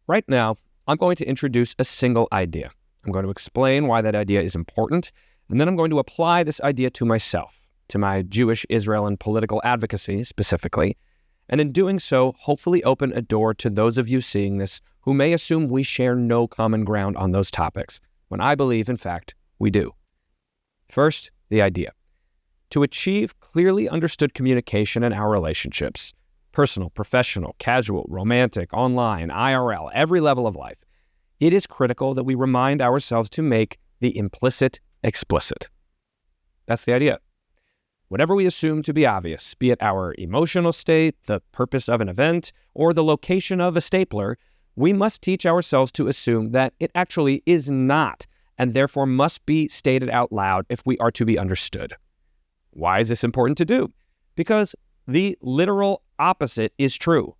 Right now, I'm going to introduce a single idea. I'm going to explain why that idea is important, and then I'm going to apply this idea to myself, to my Jewish, Israel, and political advocacy specifically, and in doing so, hopefully open a door to those of you seeing this who may assume we share no common ground on those topics, when I believe, in fact, we do. First, the idea. To achieve clearly understood communication in our relationships, personal, professional, casual, romantic, online, IRL, every level of life, it is critical that we remind ourselves to make the implicit explicit. That's the idea. Whatever we assume to be obvious, be it our emotional state, the purpose of an event, or the location of a stapler, we must teach ourselves to assume that it actually is not, and therefore must be stated out loud if we are to be understood. Why is this important to do? Because the literal opposite is true.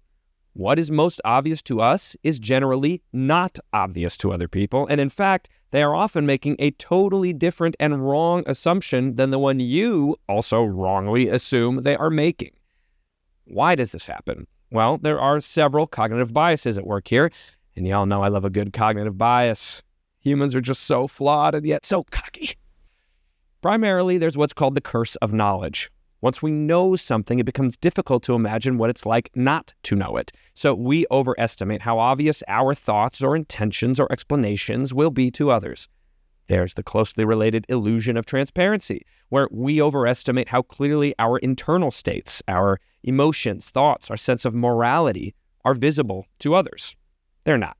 What is most obvious to us is generally not obvious to other people, and in fact, they are often making a totally different and wrong assumption than the one you also wrongly assume they are making. Why does this happen? Well, there are several cognitive biases at work here, and y'all know I love a good cognitive bias. Humans are just so flawed and yet so cocky. Primarily, there's what's called the curse of knowledge. Once we know something, it becomes difficult to imagine what it's like not to know it. So we overestimate how obvious our thoughts or intentions or explanations will be to others. There's the closely related illusion of transparency, where we overestimate how clearly our internal states, our emotions, thoughts, our sense of morality are visible to others. They're not.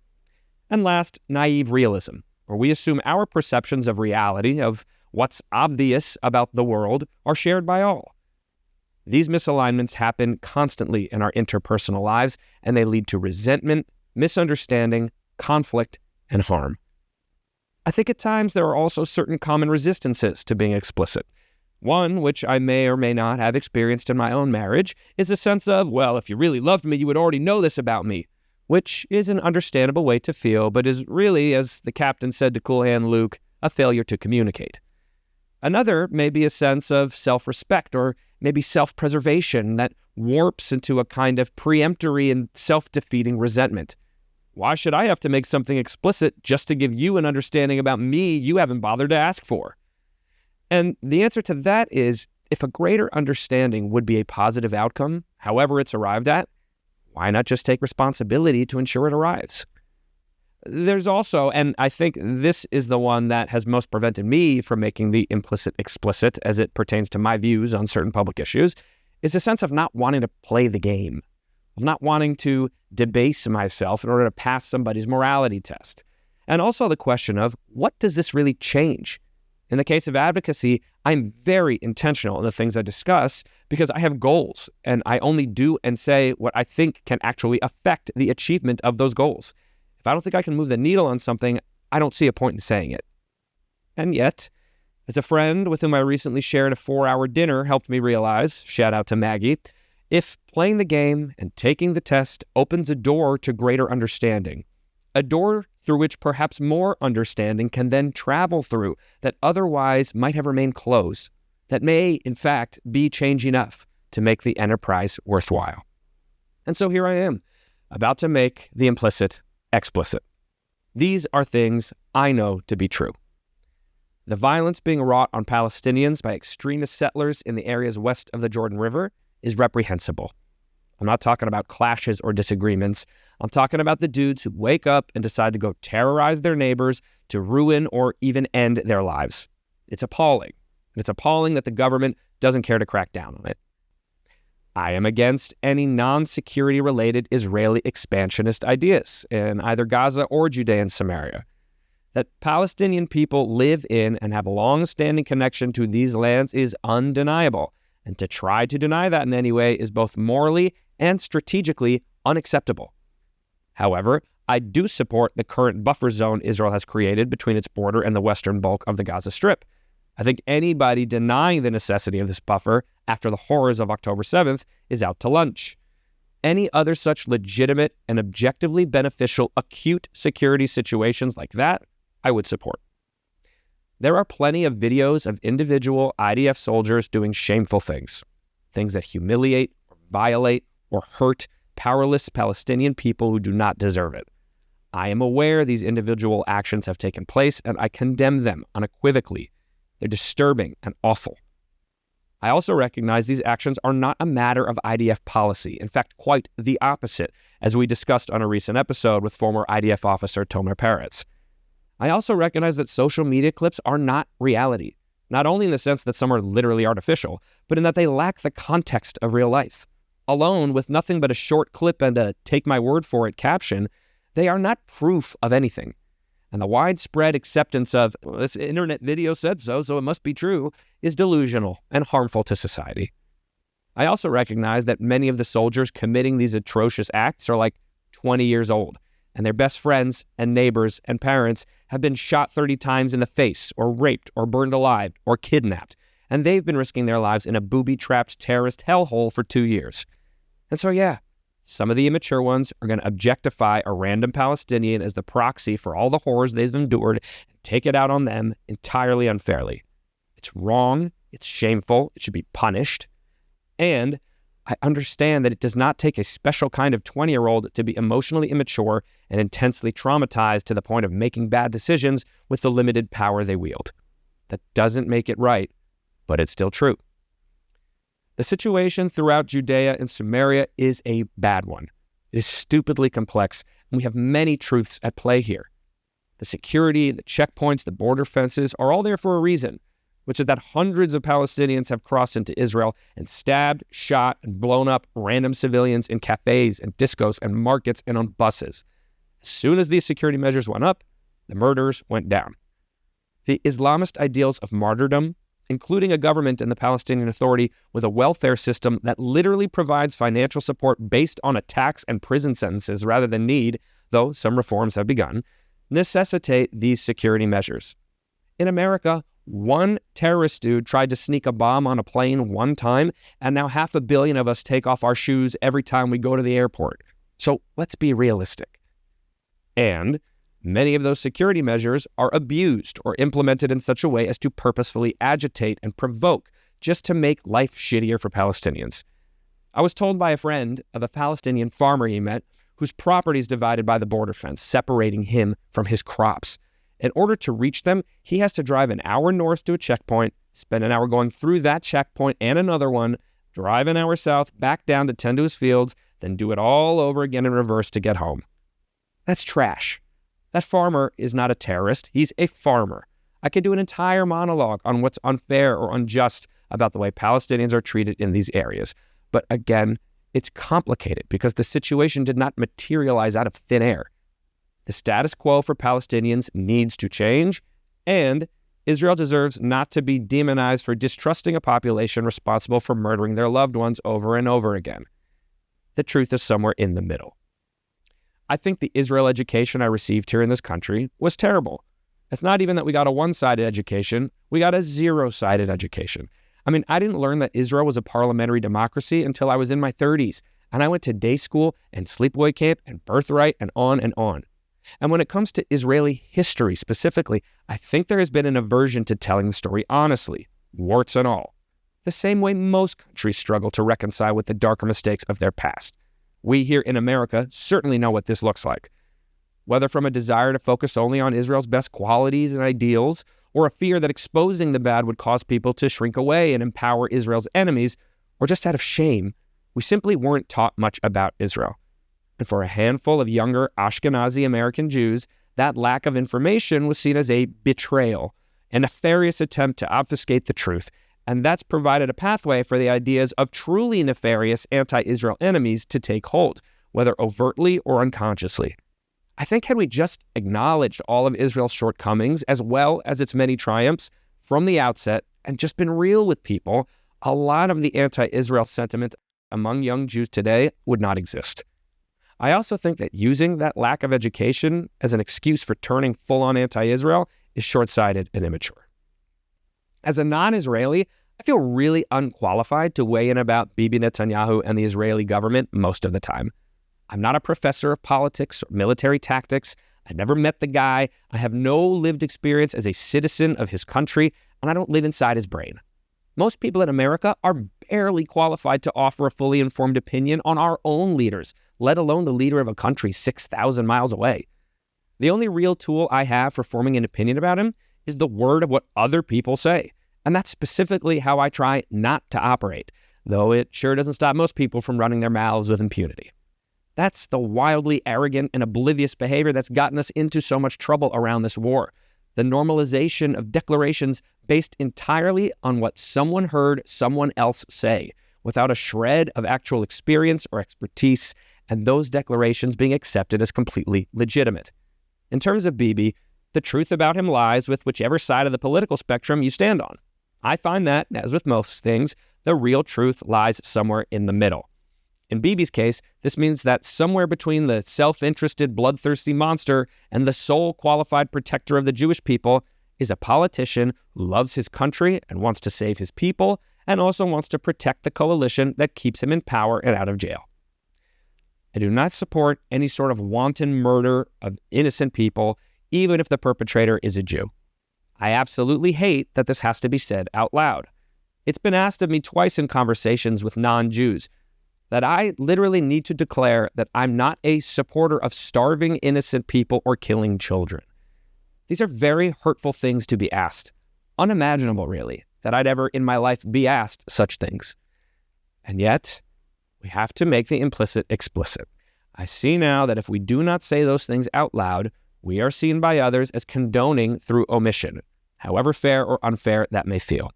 And last, naive realism, where we assume our perceptions of reality, of what's obvious about the world, are shared by all. These misalignments happen constantly in our interpersonal lives, and they lead to resentment, misunderstanding, conflict, and harm. I think at times there are also certain common resistances to being explicit. One, which I may or may not have experienced in my own marriage, is a sense of, well, if you really loved me, you would already know this about me, which is an understandable way to feel, but is really, as the captain said to Cool Hand Luke, a failure to communicate. Another may be a sense of self-respect or maybe self-preservation that warps into a kind of preemptory and self-defeating resentment. Why should I have to make something explicit just to give you an understanding about me you haven't bothered to ask for? And the answer to that is, if a greater understanding would be a positive outcome, however it's arrived at, why not just take responsibility to ensure it arrives? There's also, and I think this is the one that has most prevented me from making the implicit explicit as it pertains to my views on certain public issues, is a sense of not wanting to play the game, of not wanting to debase myself in order to pass somebody's morality test. And also the question of, what does this really change? In the case of advocacy, I'm very intentional in the things I discuss because I have goals, and I only do and say what I think can actually affect the achievement of those goals. If I don't think I can move the needle on something, I don't see a point in saying it. And yet, as a friend with whom I recently shared a 4-hour dinner helped me realize, shout out to Maggie, if playing the game and taking the test opens a door to greater understanding, a door through which perhaps more understanding can then travel through that otherwise might have remained closed, that may, in fact, be change enough to make the enterprise worthwhile. And so here I am, about to make the implicit explicit. These are things I know to be true. The violence being wrought on Palestinians by extremist settlers in the areas west of the Jordan River is reprehensible. I'm not talking about clashes or disagreements. I'm talking about the dudes who wake up and decide to go terrorize their neighbors to ruin or even end their lives. It's appalling. And it's appalling that the government doesn't care to crack down on it. I am against any non-security related Israeli expansionist ideas in either Gaza or Judea and Samaria. That Palestinian people live in and have a long-standing connection to these lands is undeniable, and to try to deny that in any way is both morally and strategically unacceptable. However, I do support the current buffer zone Israel has created between its border and the western bulk of the Gaza Strip. I think anybody denying the necessity of this buffer after the horrors of October 7th is out to lunch. Any other such legitimate and objectively beneficial acute security situations like that, I would support. There are plenty of videos of individual IDF soldiers doing shameful things that humiliate, or violate, or hurt powerless Palestinian people who do not deserve it. I am aware these individual actions have taken place, and I condemn them unequivocally. They're disturbing and awful. I also recognize these actions are not a matter of IDF policy. In fact, quite the opposite, as we discussed on a recent episode with former IDF officer Tomer Peretz. I also recognize that social media clips are not reality, not only in the sense that some are literally artificial, but in that they lack the context of real life. Alone, with nothing but a short clip and a take my word for it caption, they are not proof of anything. And the widespread acceptance of, well, this internet video said so it must be true, is delusional and harmful to society. I also recognize that many of the soldiers committing these atrocious acts are like 20 years old, and their best friends and neighbors and parents have been shot 30 times in the face, or raped, or burned alive, or kidnapped, and they've been risking their lives in a booby-trapped terrorist hellhole for 2 years. And so, yeah, some of the immature ones are going to objectify a random Palestinian as the proxy for all the horrors they've endured and take it out on them entirely unfairly. It's wrong, it's shameful, it should be punished, and I understand that it does not take a special kind of 20-year-old to be emotionally immature and intensely traumatized to the point of making bad decisions with the limited power they wield. That doesn't make it right, but it's still true. The situation throughout Judea and Samaria is a bad one. It is stupidly complex, and we have many truths at play here. The security, the checkpoints, the border fences are all there for a reason, which is that hundreds of Palestinians have crossed into Israel and stabbed, shot, and blown up random civilians in cafes and discos and markets and on buses. As soon as these security measures went up, the murders went down. The Islamist ideals of martyrdom, including a government and the Palestinian Authority with a welfare system that literally provides financial support based on attacks and prison sentences rather than need, though some reforms have begun, necessitate these security measures. In America, one terrorist dude tried to sneak a bomb on a plane one time, and now 500 million of us take off our shoes every time we go to the airport. So let's be realistic. And many of those security measures are abused or implemented in such a way as to purposefully agitate and provoke just to make life shittier for Palestinians. I was told by a friend of a Palestinian farmer he met whose property is divided by the border fence, separating him from his crops. In order to reach them, he has to drive an hour north to a checkpoint, spend an hour going through that checkpoint and another one, drive an hour south, back down to tend to his fields, then do it all over again in reverse to get home. That's trash. That farmer is not a terrorist. He's a farmer. I could do an entire monologue on what's unfair or unjust about the way Palestinians are treated in these areas. But again, it's complicated because the situation did not materialize out of thin air. The status quo for Palestinians needs to change, and Israel deserves not to be demonized for distrusting a population responsible for murdering their loved ones over and over again. The truth is somewhere in the middle. I think the Israel education I received here in this country was terrible. It's not even that we got a one-sided education, we got a zero-sided education. I mean, I didn't learn that Israel was a parliamentary democracy until I was in my 30s, and I went to day school and sleepaway camp and birthright and on and on. And when it comes to Israeli history specifically, I think there has been an aversion to telling the story honestly, warts and all. The same way most countries struggle to reconcile with the darker mistakes of their past. We here in America certainly know what this looks like. Whether from a desire to focus only on Israel's best qualities and ideals, or a fear that exposing the bad would cause people to shrink away and empower Israel's enemies, or just out of shame, we simply weren't taught much about Israel. And for a handful of younger Ashkenazi American Jews, that lack of information was seen as a betrayal, a nefarious attempt to obfuscate the truth, and that's provided a pathway for the ideas of truly nefarious anti-Israel enemies to take hold, whether overtly or unconsciously. I think had we just acknowledged all of Israel's shortcomings as well as its many triumphs from the outset and just been real with people, a lot of the anti-Israel sentiment among young Jews today would not exist. I also think that using that lack of education as an excuse for turning full-on anti-Israel is short-sighted and immature. As a non-Israeli, I feel really unqualified to weigh in about Bibi Netanyahu and the Israeli government most of the time. I'm not a professor of politics or military tactics. I never met the guy. I have no lived experience as a citizen of his country, and I don't live inside his brain. Most people in America are barely qualified to offer a fully informed opinion on our own leaders, let alone the leader of a country 6,000 miles away. The only real tool I have for forming an opinion about him is the word of what other people say. And that's specifically how I try not to operate, though it sure doesn't stop most people from running their mouths with impunity. That's the wildly arrogant and oblivious behavior that's gotten us into so much trouble around this war. The normalization of declarations based entirely on what someone heard someone else say, without a shred of actual experience or expertise, and those declarations being accepted as completely legitimate. In terms of Bibi, the truth about him lies with whichever side of the political spectrum you stand on. I find that, as with most things, the real truth lies somewhere in the middle. In Bibi's case, this means that somewhere between the self-interested, bloodthirsty monster and the sole qualified protector of the Jewish people is a politician who loves his country and wants to save his people, and also wants to protect the coalition that keeps him in power and out of jail. I do not support any sort of wanton murder of innocent people, even if the perpetrator is a Jew. I absolutely hate that this has to be said out loud. It's been asked of me twice in conversations with non-Jews that I literally need to declare that I'm not a supporter of starving innocent people or killing children. These are very hurtful things to be asked. Unimaginable, really, that I'd ever in my life be asked such things. And yet, we have to make the implicit explicit. I see now that if we do not say those things out loud, we are seen by others as condoning through omission, however fair or unfair that may feel.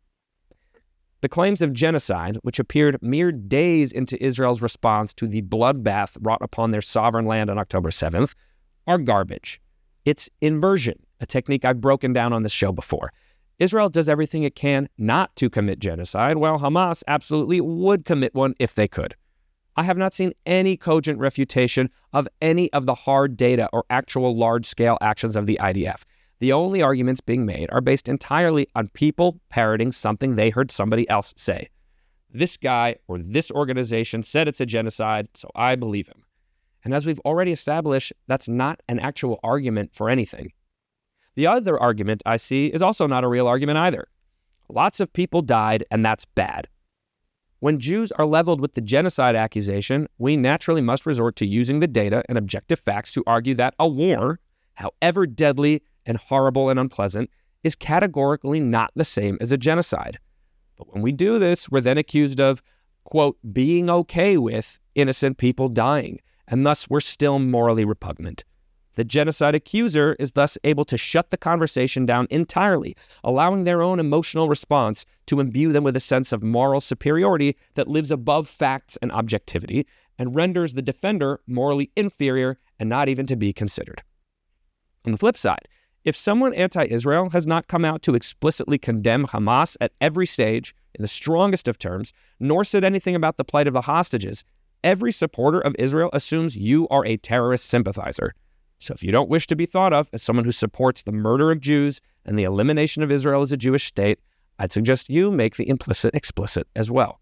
The claims of genocide, which appeared mere days into Israel's response to the bloodbath wrought upon their sovereign land on October 7th, are garbage. It's inversion, a technique I've broken down on this show before. Israel does everything it can not to commit genocide, while Hamas absolutely would commit one if they could. I have not seen any cogent refutation of any of the hard data or actual large-scale actions of the IDF. The only arguments being made are based entirely on people parroting something they heard somebody else say. This guy or this organization said it's a genocide, so I believe him. And as we've already established, that's not an actual argument for anything. The other argument I see is also not a real argument either. Lots of people died, and that's bad. When Jews are leveled with the genocide accusation, we naturally must resort to using the data and objective facts to argue that a war, however deadly and horrible and unpleasant, is categorically not the same as a genocide. But when we do this, we're then accused of, quote, being okay with innocent people dying, and thus we're still morally repugnant. The genocide accuser is thus able to shut the conversation down entirely, allowing their own emotional response to imbue them with a sense of moral superiority that lives above facts and objectivity, and renders the defender morally inferior and not even to be considered. On the flip side, if someone anti-Israel has not come out to explicitly condemn Hamas at every stage, in the strongest of terms, nor said anything about the plight of the hostages, every supporter of Israel assumes you are a terrorist sympathizer. So if you don't wish to be thought of as someone who supports the murder of Jews and the elimination of Israel as a Jewish state, I'd suggest you make the implicit explicit as well.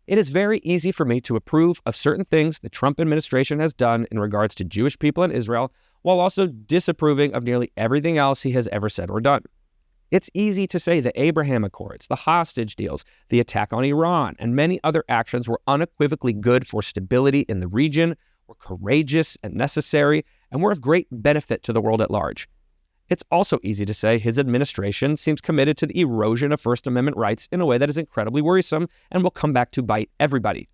It is very easy for me to approve of certain things the Trump administration has done in regards to Jewish people in Israel, while also disapproving of nearly everything else he has ever said or done. It's easy to say the Abraham Accords, the hostage deals, the attack on Iran, and many other actions were unequivocally good for stability in the region, were courageous and necessary, and were of great benefit to the world at large. It's also easy to say his administration seems committed to the erosion of First Amendment rights in a way that is incredibly worrisome and will come back to bite everybody.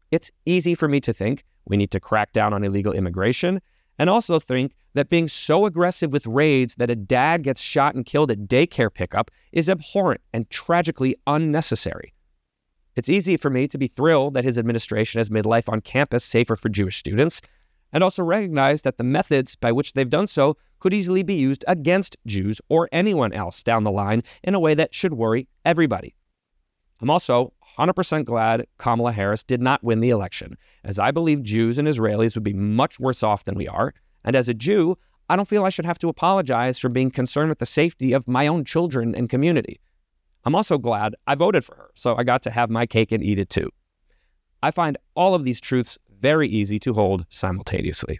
It's easy for me to think we need to crack down on illegal immigration, and also think that being so aggressive with raids that a dad gets shot and killed at daycare pickup is abhorrent and tragically unnecessary. It's easy for me to be thrilled that his administration has made life on campus safer for Jewish students, and also recognize that the methods by which they've done so could easily be used against Jews or anyone else down the line in a way that should worry everybody. I'm also 100% glad Kamala Harris did not win the election, as I believe Jews and Israelis would be much worse off than we are, and as a Jew, I don't feel I should have to apologize for being concerned with the safety of my own children and community. I'm also glad I voted for her, so I got to have my cake and eat it too. I find all of these truths very easy to hold simultaneously.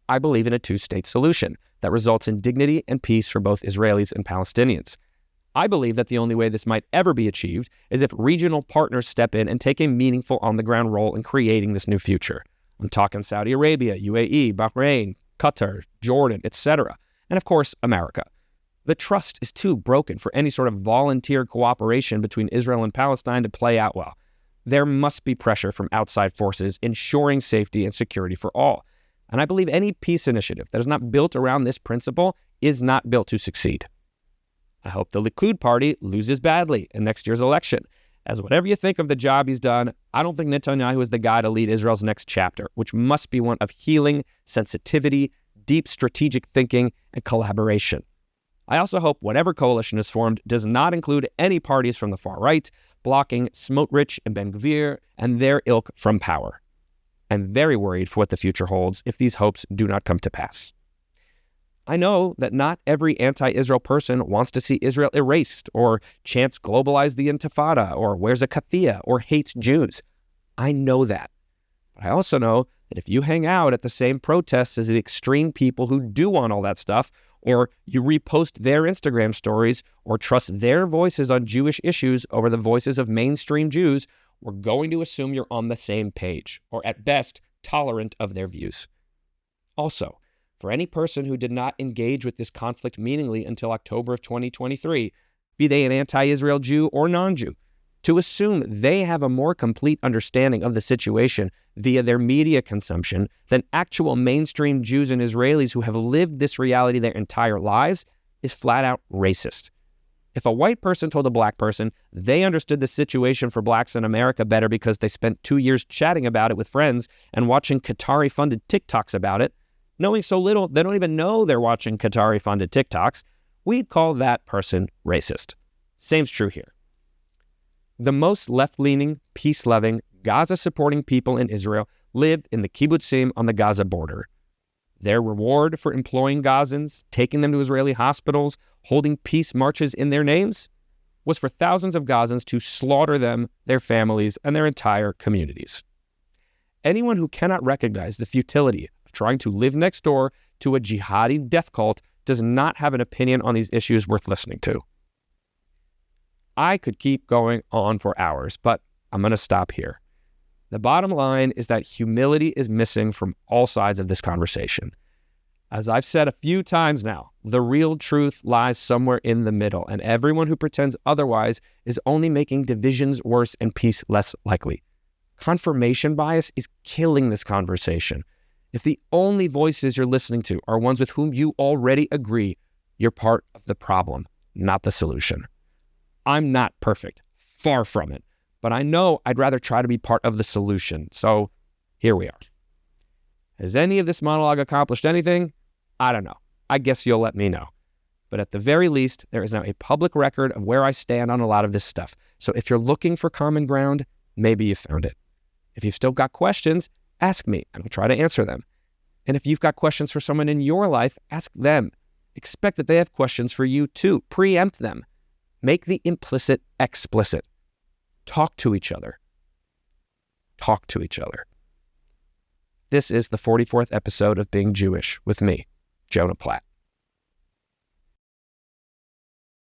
I believe in a two-state solution that results in dignity and peace for both Israelis and Palestinians. I believe that the only way this might ever be achieved is if regional partners step in and take a meaningful on-the-ground role in creating this new future. I'm talking Saudi Arabia, UAE, Bahrain, Qatar, Jordan, etc., and of course, America. The trust is too broken for any sort of volunteer cooperation between Israel and Palestine to play out well. There must be pressure from outside forces ensuring safety and security for all. And I believe any peace initiative that is not built around this principle is not built to succeed. I hope the Likud party loses badly in next year's election, as whatever you think of the job he's done, I don't think Netanyahu is the guy to lead Israel's next chapter, which must be one of healing, sensitivity, deep strategic thinking, and collaboration. I also hope whatever coalition is formed does not include any parties from the far right, blocking Smotrich and Ben-Gvir and their ilk from power. I'm very worried for what the future holds if these hopes do not come to pass. I know that not every anti-Israel person wants to see Israel erased or chants globalize the Intifada or wears a keffiyeh or hates Jews. I know that. But I also know that if you hang out at the same protests as the extreme people who do want all that stuff, or you repost their Instagram stories or trust their voices on Jewish issues over the voices of mainstream Jews, we're going to assume you're on the same page, or at best, tolerant of their views. Also, for any person who did not engage with this conflict meaningfully until October of 2023, be they an anti-Israel Jew or non-Jew, to assume they have a more complete understanding of the situation via their media consumption than actual mainstream Jews and Israelis who have lived this reality their entire lives is flat out racist. If a white person told a black person they understood the situation for blacks in America better because they spent 2 years chatting about it with friends and watching Qatari-funded TikToks about it, knowing so little they don't even know they're watching Qatari-funded TikToks, we'd call that person racist. Same's true here. The most left-leaning, peace-loving, Gaza-supporting people in Israel live in the kibbutzim on the Gaza border. Their reward for employing Gazans, taking them to Israeli hospitals, holding peace marches in their names, was for thousands of Gazans to slaughter them, their families, and their entire communities. Anyone who cannot recognize the futility of trying to live next door to a jihadi death cult does not have an opinion on these issues worth listening to. I could keep going on for hours, but I'm going to stop here. The bottom line is that humility is missing from all sides of this conversation. As I've said a few times now, the real truth lies somewhere in the middle, and everyone who pretends otherwise is only making divisions worse and peace less likely. Confirmation bias is killing this conversation. If the only voices you're listening to are ones with whom you already agree, you're part of the problem, not the solution. I'm not perfect, far from it, but I know I'd rather try to be part of the solution, so here we are. Has any of this monologue accomplished anything? I don't know. I guess you'll let me know. But at the very least, there is now a public record of where I stand on a lot of this stuff. So if you're looking for common ground, maybe you found it. If you've still got questions, ask me, and I'll try to answer them. And if you've got questions for someone in your life, ask them. Expect that they have questions for you too. Preempt them. Make the implicit explicit. Talk to each other. Talk to each other. This is the 44th episode of Being Jewish with me, Jonah Platt.